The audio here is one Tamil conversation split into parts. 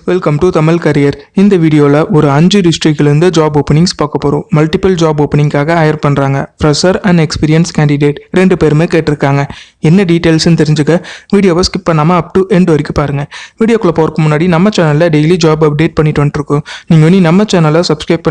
Welcome to Tamil career. இந்த வீடியோவில் ஒரு 5 டிஸ்ட்ரிக்ட்லேருந்து ஜாப் ஓப்பனிங்ஸ் பார்க்க போகிறோம். மல்டிபிள் ஜாப் ஓப்பனிங்காக ஹையர் பண்ணுறாங்க. ஃப்ரெஷர் அண்ட் எக்ஸ்பீரியன்ஸ் கேண்டிடேட் 2 பேருமே கேட்டிருக்காங்க. என்ன டீட்டெயில்ஸ்னு தெரிஞ்சுக்க வீடியோவை ஸ்கிப் பண்ணாமல் அப் டு எண்ட் வரைக்கும் பாருங்கள். வீடியோக்குள்ளே போகிறதுக்கு முன்னாடி நம்ம சேனலில் டெய்லி ஜாப் அப்டேட் பண்ணிட்டு வந்துருக்கோம். நீங்கள் இனி நம்ம சேனலை சப்ஸ்கிரைப்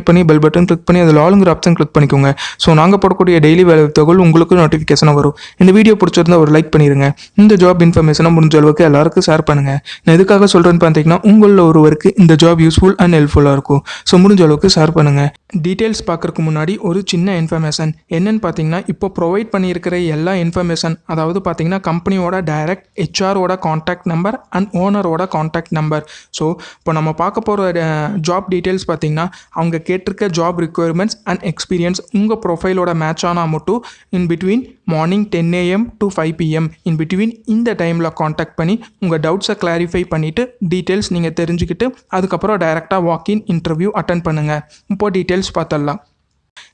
பண்ணி பெல் பட்டன் கிளிக் பண்ணி அதில் ஆளுங்கிற ஆப்ஷன் கிளிக் பண்ணிக்கோங்க. ஸோ நாங்கள் போடக்கூடிய டெய்லி வேலை தகவல் உங்களுக்கு நோட்டிஃபிகேஷனாக வரும். இந்த வீடியோ பிடிச்சிருந்தா ஒரு லைக் பண்ணிடுங்க. இந்த ஜாப் இன்ஃபர்மேஷனை முடிஞ்ச அளவுக்கு எல்லாருக்கும் ஷேர் பண்ணுங்கள். நான் எதுக்காக சொல்கிறேன்னு பார்த்தீங்கன்னா உங்களில் ஒருவருக்கு இந்த ஜாப் யூஸ்ஃபுல் அண்ட் ஹெல்ப்ஃபுல்லாக இருக்கும். ஸோ முடிஞ்ச அளவுக்கு ஷேர் பண்ணுங்கள். டீட்டெயில்ஸ் பார்க்குறதுக்கு முன்னாடி ஒரு சின்ன இன்ஃபர்மேஷன் என்னென்னு பார்த்தீங்கன்னா, இப்போ ப்ரொவைட் பண்ணியிருக்கிற எல்லா இன்ஃபர்மேஷன், அதாவது பார்த்தீங்கன்னா கம்பெனியோட டைரக்ட் ஹெச்ஆரோட காண்டாக்ட் நம்பர் அண்ட் ஓனரோட காண்டாக்ட் நம்பர். ஸோ இப்போ நம்ம பார்க்க போகிற ஜாப் டீட்டெயில்ஸ் பார்த்தீங்கன்னா, அவங்க கேட்டிருக்க ஜாப் ரிக்குயர்மெண்ட்ஸ் அண்ட் எக்ஸ்பீரியன்ஸ் உங்கள் ப்ரொஃபைலோட மேட்ச் ஆனால் மட்டும் in between morning 10 AM to 5 PM in between இந்த டைமில் காண்டாக்ட் பண்ணி உங்கள் டவுட்ஸை கிளாரிஃபை பண்ணிவிட்டு டீட்டெயில்ஸ் நீங்கள் தெரிஞ்சுக்கிட்டு அதுக்கப்புறம் டைரெக்டாக வாக்கின் இன்டர்வியூ அட்டன் பண்ணுங்கள். இப்போ டீட்டெயில்ஸ் பார்த்துடலாம்.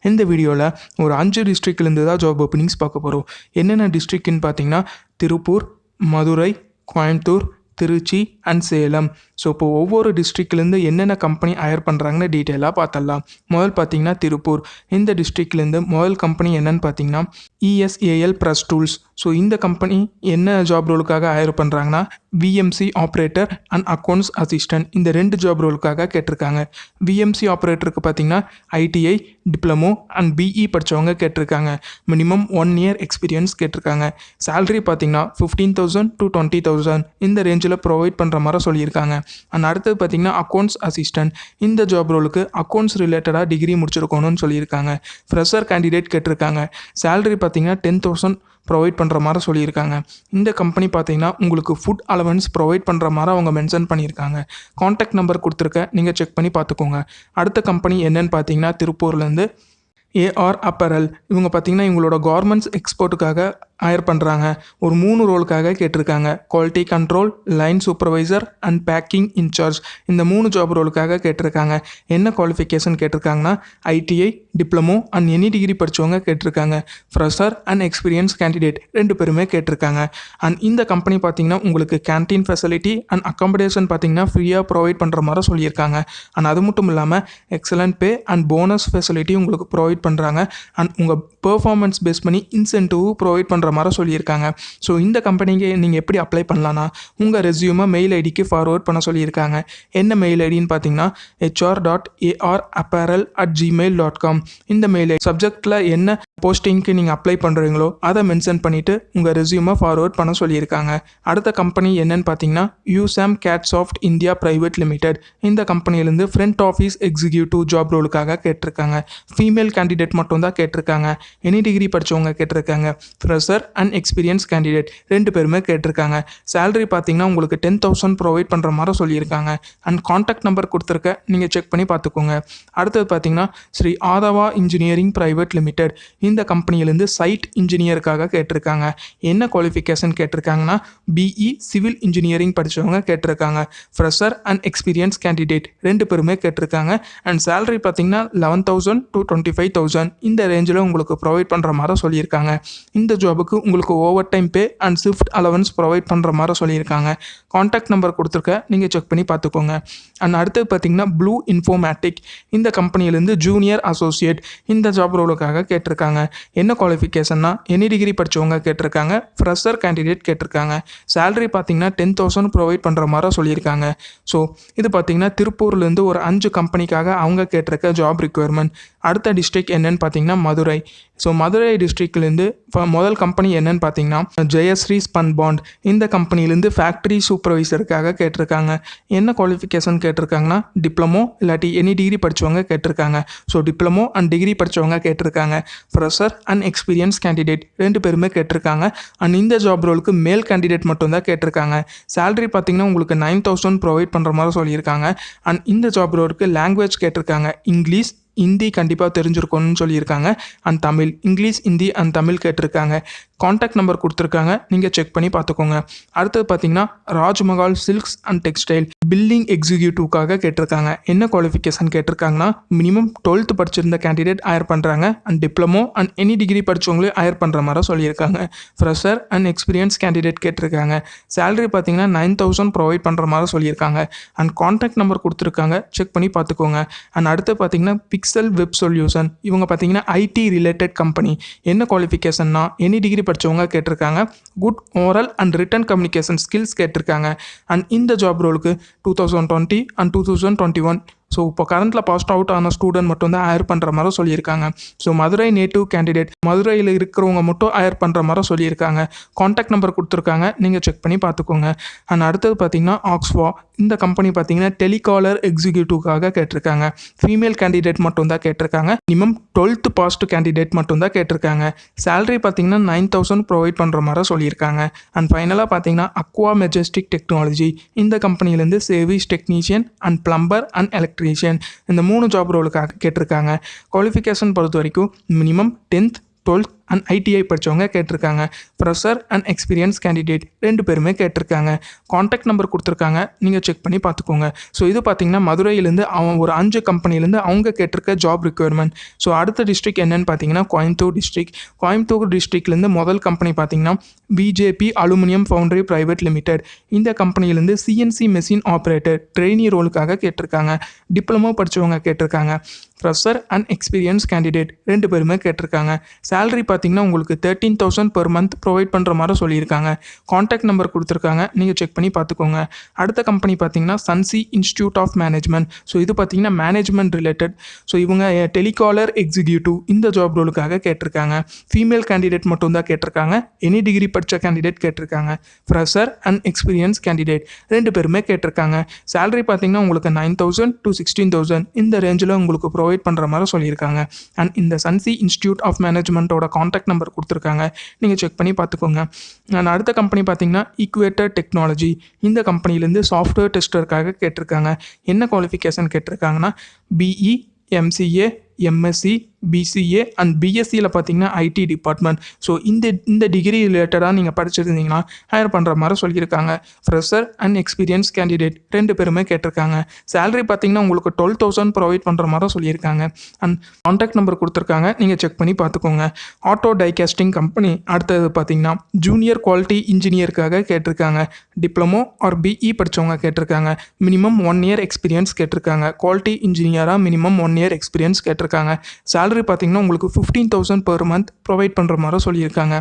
இந்த வீடியோவில் ஒரு 5 டிஸ்ட்ரிக்ட்லேருந்து தான் ஜாப் ஓப்பனிங்ஸ் பார்க்க போகிறோம். என்னென்ன டிஸ்ட்ரிக்ட்னு பார்த்தீங்கன்னா திருப்பூர், மதுரை, கோயம்புத்தூர், திருச்சி அண்ட் சேலம். ஸோ இப்போ ஒவ்வொரு டிஸ்ட்ரிக்ட்லேருந்து என்னென்ன கம்பெனி ஹையர் பண்ணுறாங்கன்னு டீட்டெயிலாக பார்த்துடலாம். முதல் பார்த்தீங்கன்னா திருப்பூர். இந்த டிஸ்ட்ரிக்ட்லேருந்து முதல் கம்பெனி என்னன்னு பார்த்தீங்கன்னா ESAL ப்ரெஸ் டூல்ஸ். ஸோ இந்த கம்பெனி என்ன ஜாப் ரோலுக்காக ஹையர் பண்ணுறாங்கன்னா VMC operator and accounts assistant. இந்த 2 ஜாப் ரோலுக்காக கேட்டிருக்காங்க. VMC ஆப்ரேட்டருக்கு பார்த்தீங்கன்னா ITI, டிப்ளமோ அண்ட் BE படித்தவங்க கேட்டிருக்காங்க. மினிமம் 1 year எக்ஸ்பீரியன்ஸ் கேட்டிருக்காங்க. சேலரி பார்த்தீங்கன்னா 15,000 to 20,000 இந்த ரேஞ்சில் ப்ரொவைட் பண்ணுற மாதிரி சொல்லியிருக்காங்க. அண்ட் அடுத்தது பார்த்தீங்கன்னா அக்கௌண்ட்ஸ் அசிஸ்டன்ட். இந்த ஜாப் ரோலுக்கு அக்கௌண்ட்ஸ் ரிலேட்டடாக டிகிரி முடிச்சிருக்கணும்னு சொல்லியிருக்காங்க. ஃப்ரெஷர் கேண்டிடேட் கேட்டிருக்காங்க. சேலரி பார்த்தீங்கன்னா 10,000 ப்ரொவைட் பண்ணுற மாதிரி சொல்லியிருக்காங்க. இந்த கம்பெனி பார்த்தீங்கன்னா உங்களுக்கு ஃபுட் அலவன்ஸ் ப்ரொவைட் பண்ணுற மாதிரி அவங்க மென்ஷன் பண்ணியிருக்காங்க. காண்டாக்ட் நம்பர் கொடுத்துருக்க, நீங்கள் செக் பண்ணி பார்த்துக்கோங்க. அடுத்த கம்பெனி என்னன்னு பார்த்தீங்கன்னா திருப்பூர்லேருந்து AR அப்பரல். இவங்க பார்த்தீங்கன்னா இவங்களோட கார்மெண்ட்ஸ் எக்ஸ்போர்ட்டுக்காக ஹையர் பண்ணுறாங்க. ஒரு 3 ரோலுக்காக கேட்டிருக்காங்க. Quality control, line supervisor and packing incharge. இந்த 3 ஜாப் ரோலுக்காக கேட்டிருக்காங்க. என்ன குவாலிஃபிகேஷன் கேட்டிருக்காங்கன்னா ITI, diploma and any degree படித்தவங்க கேட்டிருக்காங்க. ஃப்ரெஷர் அண்ட் எக்ஸ்பீரியன்ஸ் கேண்டிடேட் 2 பேருமே கேட்டிருக்காங்க. அண்ட் இந்த கம்பெனி பார்த்தீங்கன்னா உங்களுக்கு கேன்டீன் ஃபெசிலிட்டி அண்ட் அக்காமடேஷன் பார்த்தீங்கன்னா ஃப்ரீயாக ப்ரொவைட் பண்ணுற மாதிரி சொல்லியிருக்காங்க. அண்ட் அது மட்டும் இல்லாமல் excellent pay and bonus facility உங்களுக்கு ப்ரொவைட் பண்ணுறாங்க. அண்ட் உங்கள் பெர்ஃபார்மன்ஸ் பேஸ் பண்ணி இன்சென்டிவ் ப்ரொவைட் பண்ணுற மாதிரி சொல்லியிருக்காங்க. ஸோ இந்த கம்பெனிக்கு நீங்கள் எப்படி அப்ளை பண்ணலான்னா உங்கள் ரெஸ்யூமை மெயில் ஐடிக்கு ஃபார்வர்ட் பண்ண சொல்லியிருக்காங்க. என்ன மெயில் ஐடின்னு பார்த்தீங்கன்னா hr.arapparel@gmail.com. இந்த மெயில் ஐடி சப்ஜெக்டில் என்ன போஸ்டிங்க்கு நீங்கள் அப்ளை பண்ணுறீங்களோ அதை மென்ஷன் பண்ணிவிட்டு உங்கள் ரெஸ்யூமை ஃபார்வர்ட் பண்ண சொல்லியிருக்காங்க. அடுத்த கம்பெனி என்னன்னு பார்த்தீங்கன்னா USAM CATSoft India Private Limited. இந்த கம்பெனிலேருந்து ஃப்ரண்ட் ஆஃபீஸ் எக்ஸிக்யூட்டிவ் ஜாப் ரோலுக்காக கேட்டிருக்காங்க. ஃபீமேல் கேண்டிடேட் மட்டும் தான் கேட்டிருக்காங்க. எனி டிகிரி படித்தவங்க கேட்டிருக்காங்க. ஃப்ரெஷர் அண்ட் எக்ஸ்பீரியன்ஸ் கேண்டிடேட் 2 பேருமே கேட்டிருக்காங்க. சேலரி பார்த்தீங்கன்னா உங்களுக்கு 10,000 ப்ரொவைட் பண்ணுற மாதிரி சொல்லியிருக்காங்க. அண்ட் காண்டாக்ட் நம்பர் கொடுத்துருக்க, நீங்கள் செக் பண்ணி பார்த்துக்கோங்க. அடுத்தது பார்த்தீங்கன்னா Sri Aadhava engineering private limited. இந்த கம்பெனிலேருந்து சைட் இன்ஜினியருக்காக கேட்டிருக்காங்க. என்ன குவாலிஃபிகேஷன் கேட்டிருக்காங்கன்னா BE சிவில் இன்ஜினியரிங் படித்தவங்க கேட்டிருக்காங்க. ஃப்ரெஷர் அண்ட் எக்ஸ்பீரியன்ஸ் கேண்டிடேட் 2 பேருமே கேட்டிருக்காங்க. அண்ட் சேலரி பார்த்தீங்கன்னா 11,000 to 25,000 இந்த ரேஞ்சில் உங்களுக்கு ப்ரொவைட் பண்ணுற மாதிரி சொல்லியிருக்காங்க. இந்த ஜாபுக்கு உங்களுக்கு over time pay and shift allowance provide பண்ணுற மாதிரி சொல்லியிருக்காங்க. காண்டாக்ட் நம்பர் கொடுத்துருக்க, நீங்கள் செக் பண்ணி பார்த்துக்கோங்க. அண்ட் அடுத்தது பார்த்தீங்கன்னா ப்ளூ இன்ஃபோமேட்டிக். இந்த கம்பெனிலேருந்து ஜூனியர் அசோசியேட் இந்த ஜாப் ரோலுக்காக கேட்டிருக்காங்க. என்ன குவாலிஃபிகேஷன்னா எனி டிகிரி படித்தவங்க கேட்டிருக்காங்க. ஃப்ரெஷர் கேண்டிடேட் கேட்டிருக்காங்க. சேலரி பார்த்தீங்கன்னா 10,000 ப்ரொவைட் பண்ணுற மாதிரி சொல்லியிருக்காங்க. ஸோ இது பார்த்தீங்கன்னா திருப்பூர்லேருந்து ஒரு 5 கம்பெனிக்காக அவங்க கேட்டிருக்க ஜாப் ரிக்குயர்மெண்ட். அடுத்த டிஸ்ட்ரிக்ட் என்னன்னு பார்த்தீங்கன்னா மதுரை. ஸோ மதுரை டிஸ்ட்ரிக்ட்லேருந்து முதல் கம்பெனி என்னன்னு பார்த்தீங்கன்னா ஜெயஸ்ரீ ஸ்பன் பாண்ட். இந்த கம்பெனிலேருந்து ஃபேக்ட்ரி சூப்பர்வைசருக்காக கேட்டிருக்காங்க. என்ன குவாலிஃபிகேஷன் கேட்டிருக்காங்கன்னா டிப்ளமோ இல்லாட்டி எனி டிகிரி படித்தவங்க கேட்டிருக்காங்க. ஸோ டிப்ளமோ அண்ட் டிகிரி படித்தவங்க கேட்டிருக்காங்க. ஃப்ரெஷர் அண்ட் எக்ஸ்பீரியன்ஸ் கேண்டிடேட் 2 பேருமே கேட்டிருக்காங்க. அண்ட் இந்த ஜாப் ரோலுக்கு மேல் கேண்டிடேட் மட்டும் தான் கேட்டிருக்காங்க. சேலரி பார்த்தீங்கன்னா உங்களுக்கு 9,000 ப்ரொவைட் பண்ணுற மாதிரி சொல்லியிருக்காங்க. அண்ட் இந்த ஜாப் ரோலுக்கு லாங்குவேஜ் கேட்டிருக்காங்க இங்கிலீஷ், ஹிந்தி கண்டிப்பாக தெரிஞ்சிருக்கணும்னு சொல்லியிருக்காங்க. And Tamil, English, Hindi and Tamil கேட்டிருக்காங்க. காண்டாக்ட் நம்பர் கொடுத்துருக்காங்க, நீங்கள் செக் பண்ணி பார்த்துக்கோங்க. அடுத்தது பார்த்தீங்கன்னா Rajmahal silks and textile billing எக்ஸிக்யூட்டிவ்காக கேட்டிருக்காங்க. என்ன குவாலிஃபிகேஷன் கேட்டிருக்காங்கன்னா மினிமம் 12th படிச்சிருந்த கேண்டிடேட் ஹயர் பண்ணுறாங்க. And diploma and any degree படித்தவங்களே ஹயர் பண்ணுற மாதிரி சொல்லியிருக்காங்க. ஃப்ரெஷர் அண்ட் எக்ஸ்பீரியன்ஸ் கேண்டிடேட் கேட்டிருக்காங்க. சேலரி பார்த்தீங்கன்னா 9,000 ப்ரொவைட் பண்ணுற மாதிரி சொல்லியிருக்காங்க. அண்ட் காண்டாக்ட் நம்பர் கொடுத்துருக்காங்க, செக் பண்ணி பார்த்துக்கோங்க. அண்ட் அடுத்து பார்த்தீங்கன்னா பிக்சல் வெப் சொல்யூஷன், இவங்க பார்த்தீங்கன்னா ஐடி ரிலேட்டட் கம்பெனி. என்ன குவாலிஃபிகேஷன்னா எனி டிகிரி படித்தவங்க கேட்டிருக்காங்க. Good oral and return communication skills கேட்டிருக்காங்க. அண்ட் இந்த ஜாப் ரோலுக்கு 2020 அண்ட் 2021 ஸோ இப்போ கரண்ட்டில் பாஸ்ட் அவுட் ஆன ஸ்டூடெண்ட் மட்டும் தான் ஹயர் பண்ணுற மாதிரி சொல்லியிருக்காங்க. ஸோ மதுரை நேட்டிவ் கேண்டிடேட், மதுரையில் இருக்கிறவங்க மட்டும் ஹயர் பண்ணுற மாதிரி சொல்லியிருக்காங்க. காண்டாக்ட் நம்பர் கொடுத்துருக்காங்க, நீங்கள் செக் பண்ணி பார்த்துக்கோங்க. அண்ட் அடுத்தது பார்த்தீங்கன்னா ஆக்ஸ்வா, இந்த கம்பெனி பார்த்தீங்கன்னா டெலிகாலர் எக்ஸிக்யூட்டிவ்காக கேட்டிருக்காங்க. ஃபீமேல் கேண்டிடேட் மட்டும் தான் கேட்டிருக்காங்க. மினிமம் 12th பாஸ்ட் கேண்டிடேட் மட்டும் தான் கேட்டிருக்காங்க. சேலரி பார்த்தீங்கன்னா 9,000 ப்ரொவைட் பண்ணுற மாதிரி சொல்லியிருக்காங்க. அண்ட் ஃபைனலாக பார்த்தீங்கன்னா அக்வா மெஜஸ்டிக் டெக்னாலஜி, இந்த கம்பெனிலேருந்து service technician and plumber and electrician, இந்த 3 ஜாப் ரோலுக்காக கேட்டிருக்காங்க. குவாலிஃபிகேஷன் பொறுத்த வரைக்கும் minimum 10th 12th and ITI படித்தவங்க கேட்டிருக்காங்க. ஃப்ரெஷர் அண்ட் எக்ஸ்பீரியன்ஸ் கேண்டிடேட் 2 பேருமே கேட்டிருக்காங்க. காண்டாக்ட் நம்பர் கொடுத்துருக்காங்க, நீங்கள் செக் பண்ணி பார்த்துக்கோங்க. ஸோ இது பார்த்தீங்கன்னா மதுரையிலேருந்து அவன் ஒரு 5 கம்பெனிலேருந்து அவங்க கேட்டிருக்க ஜாப் ரிக்வயர்மெண்ட். ஸோ அடுத்த டிஸ்ட்ரிக்ட் என்னன்னு பார்த்தீங்கன்னா கோயம்புத்தூர் டிஸ்ட்ரிக்ட். கோயம்புத்தூர் டிஸ்ட்ரிக்ட்லேருந்து முதல் கம்பெனி பார்த்தீங்கன்னா BJP aluminium foundry private limited. இந்த கம்பெனிலேருந்து சிஎன்சி மெஷின் ஆப்ரேட்டர் ட்ரெயினி ரோலுக்காக கேட்டிருக்காங்க. டிப்ளமோ படித்தவங்க கேட்டிருக்காங்க. ஃப்ரெஷர் அண்ட் எக்ஸ்பீரியன்ஸ் கேண்டிடேட் 2 பேருமே கேட்டிருக்காங்க. சேலரி பார்த்தீங்கன்னா உங்களுக்கு 13,000 per month ப்ரொவைட் பண்ணுற மாதிரி சொல்லியிருக்காங்க. காண்டாக்ட் நம்பர் கொடுத்துருக்காங்க, நீங்கள் செக் பண்ணி பார்த்துக்கோங்க. அடுத்த கம்பெனி பார்த்தீங்கன்னா சன்சி இன்ஸ்டியூட் ஆஃப் மேனேஜ்மெண்ட். ஸோ இது பார்த்தீங்கன்னா மேனேஜ்மெண்ட் ரிலேட்டட். ஸோ இவங்க டெலிகாலர் எக்ஸிக்யூட்டிவ் இந்த ஜாப் ரோலுக்காக கேட்டிருக்காங்க. ஃபீமேல் கேண்டிடேட் மட்டும் தான் கேட்டிருக்காங்க. எனி டிகிரி படித்த கேண்டிடேட் கேட்டிருக்காங்க. ஃப்ரெஷர் அண்ட் எக்ஸ்பீரியன்ஸ் கேண்டிடேட் 2 பேருமே கேட்டிருக்காங்க. சேலரி பார்த்தீங்கன்னா உங்களுக்கு 9,000 to 16,000 இந்த ரேஞ்சில் உங்களுக்கு ப்ரொவைட் பண்ணுற மாதிரி சொல்லியிருக்காங்க. அண்ட் இந்த சன்சி இன்ஸ்டியூட் ஆஃப் மேனேஜ்மெண்ட்டோட காண்டாக்ட் நம்பர் கொடுத்துருக்காங்க, நீங்கள் செக் பண்ணி பார்த்துக்கோங்க. அண்ட் அடுத்த கம்பெனி பார்த்தீங்கன்னா ஈக்குவேட்டர் டெக்னாலஜி. இந்த கம்பெனிலேருந்து சாஃப்ட்வேர் டெஸ்டருக்காக கேட்டிருக்காங்க. என்ன குவாலிஃபிகேஷன் கேட்டிருக்காங்கன்னா BE, MCA, MSc, BCA and பிஎஸ்சியில் பார்த்தீங்கன்னா ஐடி டிபார்ட்மெண்ட். ஸோ இந்த டிகிரி ரிலேட்டடாக நீங்கள் படிச்சிருந்தீங்கன்னா ஹையர் பண்ணுற மாதிரி சொல்லியிருக்காங்க. ஃப்ரெஷர் அண்ட் எக்ஸ்பீரியன்ஸ் கேண்டிடேட் 2 பேருமே கேட்டிருக்காங்க. சேலரி பார்த்தீங்கன்னா உங்களுக்கு 12,000 ப்ரொவைட் பண்ணுற மாதிரி சொல்லியிருக்காங்க. அண்ட் காண்டாக்ட் நம்பர் கொடுத்துருக்காங்க, நீங்கள் செக் பண்ணி பார்த்துக்கோங்க. ஆட்டோ டைகாஸ்டிங் கம்பெனி அடுத்தது பார்த்தீங்கன்னா ஜூனியர் குவாலிட்டி இன்ஜினியருக்காக கேட்டிருக்காங்க. டிப்ளமோ ஆர் பிஇ படித்தவங்க கேட்டிருக்காங்க. மினிமம் 1 year எக்ஸ்பீரியன்ஸ் கேட்டிருக்காங்க. குவாலிட்டி இன்ஜினியராக மினிமம் 1 year எக்ஸ்பீரியன்ஸ் கேட்டிருக்காங்க. சேலரி பார்த்தீங்கன்னா உங்களுக்கு 15,000 per month ப்ரொவைட் பண்ணுற மாதிரி சொல்லியிருக்காங்க.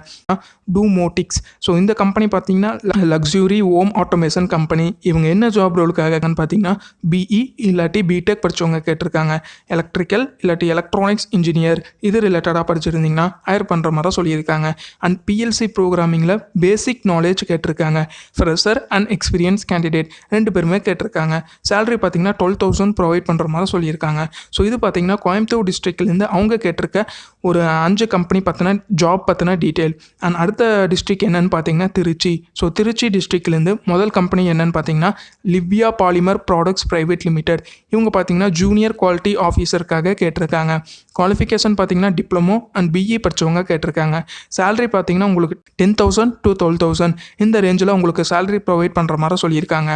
டூமோட்டிக்ஸ், ஸோ இந்த கம்பெனி பார்த்தீங்கன்னா லக்ஸுரி ஹோம் ஆட்டோமேஷன் கம்பெனி. இவங்க என்ன ஜாப் ரோலுக்காகன்னு பார்த்தீங்கன்னா பிஇ இல்லாட்டி பிடெக் படித்தவங்க கேட்டிருக்காங்க. எலக்ட்ரிக்கல் இல்லாட்டி எலக்ட்ரானிக்ஸ் இன்ஜினியர் இது ரிலேட்டடாக படிச்சிருந்தீங்கன்னா ஹையர் பண்ணுற மாதிரி சொல்லியிருக்காங்க. அண்ட் பிஎல்சி ப்ரோக்ராமிங்கில் பேசிக் நாலேஜ் கேட்டிருக்காங்க. ஃப்ரெஷர் அண்ட் எக்ஸ்பீரியன்ஸ் கேண்டிடேட் 2 பேருமே கேட்டிருக்காங்க. சேலரி பார்த்தீங்கன்னா 12,000 ப்ரொவைட் பண்ணுற மாதிரி சொல்லியிருக்காங்க. ஸோ இது பார்த்தீங்கன்னா கோயம்புத்தூர் டிஸ்ட்ரிக்ட்லேருந்து அவங்க கேட்டிருக்க ஒரு 5 கம்பெனி பற்றின ஜாப் பற்றின டீட்டெயில். அண்ட் அடுத்த டிஸ்ட்ரிக்ட் என்னன்னு பார்த்தீங்கன்னா திருச்சி. ஸோ திருச்சி டிஸ்ட்ரிக்ட்லேருந்து முதல் கம்பெனி என்னன்னு பார்த்தீங்கன்னா லிவ்யா பாலிமர் ப்ராடக்ட்ஸ் பிரைவேட் லிமிடெட். இவங்க பார்த்தீங்கன்னா ஜூனியர் குவாலிட்டி ஆஃபீஸருக்காக கேட்டிருக்காங்க. குவாலிஃபிகேஷன் பார்த்தீங்கன்னா டிப்ளமோ அண்ட் பிஇ படித்தவங்க கேட்டிருக்காங்க. சேலரி பார்த்தீங்கன்னா உங்களுக்கு 10,000 to 12,000 இந்த ரேஞ்சில் உங்களுக்கு சேலரி ப்ரொவைட் பண்ணுற மாதிரி சொல்லியிருக்காங்க.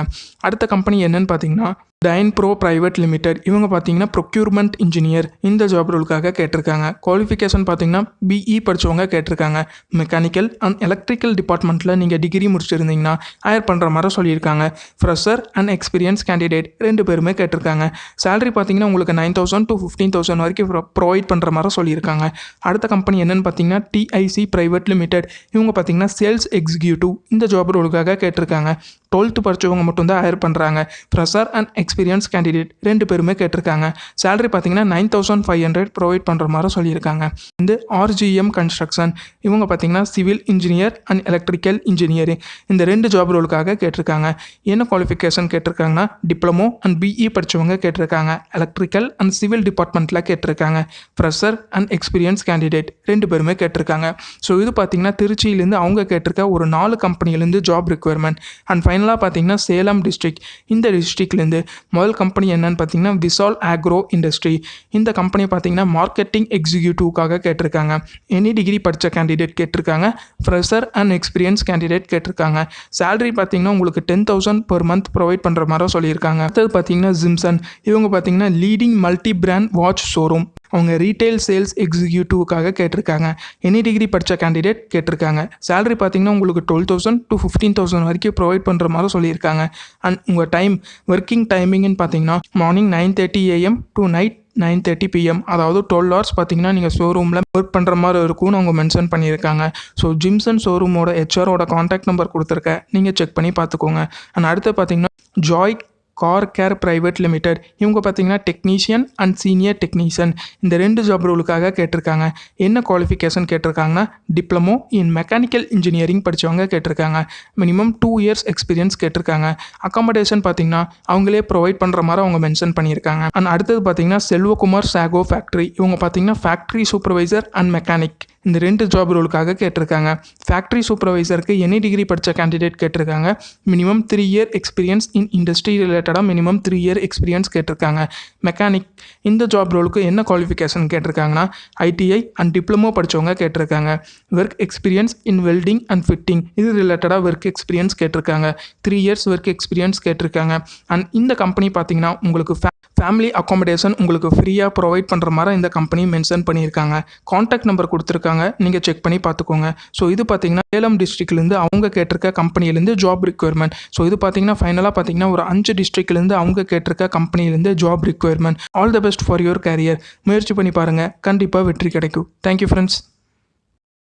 அடுத்த கம்பெனி என்னன்னு பார்த்தீங்கன்னா டைன் ப்ரோ பிரைவேட் லிமிடெட். இவங்க பார்த்தீங்கன்னா ப்ரொக்யூர்மெண்ட் இன்ஜினியர் இந்த ஜாப் ரோலுக்காக கேட்டிருக்காங்க. குவாலிஃபிகேஷன் பார்த்தீங்கன்னா பிஇ படித்தவங்க கேட்டிருக்காங்க. மெக்கானிக்கல் அண்ட் எலக்ட்ரிக்கல் டிபார்ட்மெண்ட்டில் நீங்கள் டிகிரி முடிச்சிருந்தீங்கன்னா ஹையர் பண்ணுற மாதிரி சொல்லியிருக்காங்க. ஃப்ரெஷர் அண்ட் எக்ஸ்பீரியன்ஸ் கேண்டிடேட் 2 பேருமே கேட்டிருக்காங்க. சேலரி பார்த்தீங்கன்னா உங்களுக்கு 9,000 to 15,000 வரைக்கும் ப்ரொவைட் பண்ணுற மாதிரி சொல்லியிருக்காங்க. அடுத்த கம்பெனி என்னன்னு பார்த்தீங்கன்னா டிஐசி பிரைவேட் லிமிடெட். இவங்க பார்த்தீங்கன்னா சேல்ஸ் எக்ஸிக்யூட்டிவ் இந்த ஜாப் ரோலுக்காக கேட்டிருக்காங்க. 12th படித்தவங்க மட்டும் தான் ஹையர் பண்ணுறாங்க. ஃப்ரெஷர் அண்ட் எக்ஸ்பீரியன்ஸ் கேண்டிடேட் 2 பேருமே கேட்டிருக்காங்க. சேலரி பார்த்தீங்கன்னா 9,500 ப்ரொவைட் பண்ணுற மாதிரி சொல்லியிருக்காங்க. இந்த ஆர்ஜிஎம் கன்ஸ்ட்ரக்ஷன் இவங்க பார்த்தீங்கன்னா civil engineer and electrical engineering இந்த 2 ஜாப் ரோலுக்காக கேட்டிருக்காங்க. என்ன குவாலிஃபிகேஷன் கேட்டிருக்காங்கன்னா டிப்ளமோ அண்ட் பிஇ படித்தவங்க கேட்டிருக்காங்க. எலக்ட்ரிக்கல் அண்ட் சிவில் டிபார்ட்மெண்ட்டில் கேட்டிருக்காங்க. ஃப்ரெஷர் அண்ட் எக்ஸ்பீரியன்ஸ் கேண்டிடேட் 2 பேருமே கேட்டிருக்காங்க. ஸோ இது பார்த்தீங்கன்னா திருச்சியிலேருந்து அவங்க கேட்டிருக்க ஒரு 4 கம்பெனிலேருந்து ஜாப் ரிக்வயர்மெண்ட். அண்ட் ஃபைனலாக பார்த்தீங்கன்னா சேலம் டிஸ்ட்ரிக்ட். இந்த டிஸ்ட்ரிக்ட்லேருந்து முதல் கம்பெனி என்னன்னு பார்த்தீங்கன்னா விசால் ஆக்ரோ இண்டஸ்ட்ரி. இந்த கம்பெனி பார்த்தீங்கன்னா மார்க்கெட்டிங் எக்ஸிக்யூட்டிவ்காக கேட்டிருக்காங்க. எனி டிகிரி படித்த கேண்டிடேட் கேட்டிருக்காங்க. ஃப்ரெஷர் அண்ட் எக்ஸ்பீரியன்ஸ் கேண்டிடேட் கேட்டிருக்காங்க. சேலரி பார்த்தீங்கன்னா உங்களுக்கு 10,000 per month ப்ரொவைட் பண்ணுற மாதிரி சொல்லியிருக்காங்க. அடுத்தது பார்த்தீங்கன்னா ஜிம்சன். இவங்க பார்த்தீங்கன்னா leading multi brand watch showroom. அவங்க ரீட்டைல் சேல்ஸ் எக்ஸிக்யூட்டிவ்காக கேட்டிருக்காங்க. எனி டிகிரி படித்த கேண்டிடேட் கேட்டிருக்காங்க. சேலரி பார்த்தீங்கன்னா உங்களுக்கு 12,000 to 15,000 வரைக்கும் ப்ரொவைட் பண்ணுற மாதிரி சொல்லியிருக்காங்க. அண்ட் உங்கள் ஒர்க்கிங் டைமிங்னு பார்த்தீங்கன்னா morning 9:30 AM to night 9:30 PM. அதாவது 12 hours பார்த்தீங்கன்னா நீங்கள் ஷோரூமில் ஒர்க் பண்ணுற மாதிரி இருக்கும்னு அவங்க மென்ஷன் பண்ணியிருக்காங்க. ஸோ ஜிம்சன் ஷோரூமோட ஹெச்ஆரோட காண்டாக்ட் நம்பர் கொடுத்துருக்கேன், நீங்கள் செக் பண்ணி பார்த்துக்கோங்க. அண்ட் அடுத்து பார்த்தீங்கன்னா Joy car care private limited. இவங்க பார்த்தீங்கன்னா டெக்னீஷியன் அண்ட் சீனியர் டெக்னீஷியன் இந்த 2 ஜாப் ரோலுக்காக கேட்டிருக்காங்க. என்ன குவாலிஃபிகேஷன் கேட்டிருக்காங்கன்னா டிப்ளமோ இன் மெக்கானிக்கல் இன்ஜினியரிங் படித்தவங்க கேட்டிருக்காங்க. மினிமம் 2 years எக்ஸ்பீரியன்ஸ் கேட்டிருக்காங்க. அக்காமடேஷன் பார்த்தீங்கன்னா அவங்களே ப்ரொவைட் பண்ணுற மாதிரி அவங்க மென்ஷன் பண்ணியிருக்காங்க. அண்ட் அடுத்தது பார்த்தீங்கன்னா செல்வகுமார் சாகோ ஃபேக்ட்ரி. இவங்க பார்த்தீங்கன்னா ஃபேக்ட்ரி சூப்பர்வைசர் அண்ட் மெக்கானிக் இந்த 2 ஜாப் ரோலுக்காக கேட்டிருக்காங்க. ஃபேக்ட்ரி சூப்பர்வைசருக்கு எனி டிகிரி படித்த கேண்டிடேட் கேட்டிருக்காங்க. Minimum 3 year experience in industry ரிலேட்டடாக மினிமம் 3 year எக்ஸ்பீரியன்ஸ் கேட்டிருக்காங்க. மெக்கானிக் இந்த ஜாப் ரோலுக்கு என்ன குவாலிஃபிகேஷன் கேட்டிருக்காங்கன்னா ஐடிஐ அண்ட் டிப்ளமோ படித்தவங்க கேட்டிருக்காங்க. Work experience in welding and fitting இது ரிலேட்டடாக ஒர்க் எக்ஸ்பீரியன்ஸ் கேட்டிருக்காங்க. 3 years ஒர்க் எக்ஸ்பீரியன்ஸ் கேட்டிருக்காங்க. அண்ட் இந்த கம்பெனி பார்த்தீங்கன்னா உங்களுக்கு ஃபேமிலி அக்காமடேஷன் உங்களுக்கு ஃப்ரீயாக ப்ரொவைட் பண்ணுற மாதிரி இந்த கம்பெனி மென்ஷன் பண்ணியிருக்காங்க. காண்டாக்ட் நம்பர் கொடுத்துருக்காங்க, நீங்கள் செக் பண்ணி பார்த்துக்கோங்க. ஸோ இது பார்த்தீங்கன்னா சேலம் டிஸ்ட்ரிக்ட்லேருந்து அவங்க கேட்டிருக்க கம்பெனிலேருந்து ஜாப் ரிக்வயர்மெண்ட். ஸோ இது பார்த்தீங்கன்னா ஃபைனலாக பார்த்தீங்கன்னா ஒரு 5 டிஸ்ட்ரிக்ட்லேருந்து அவங்க கேட்டிருக்க கம்பெனிலேருந்து job requirement. All the best for your career. முயற்சி பண்ணி பாருங்கள், கண்டிப்பாக வெற்றி கிடைக்கும். Thank you friends.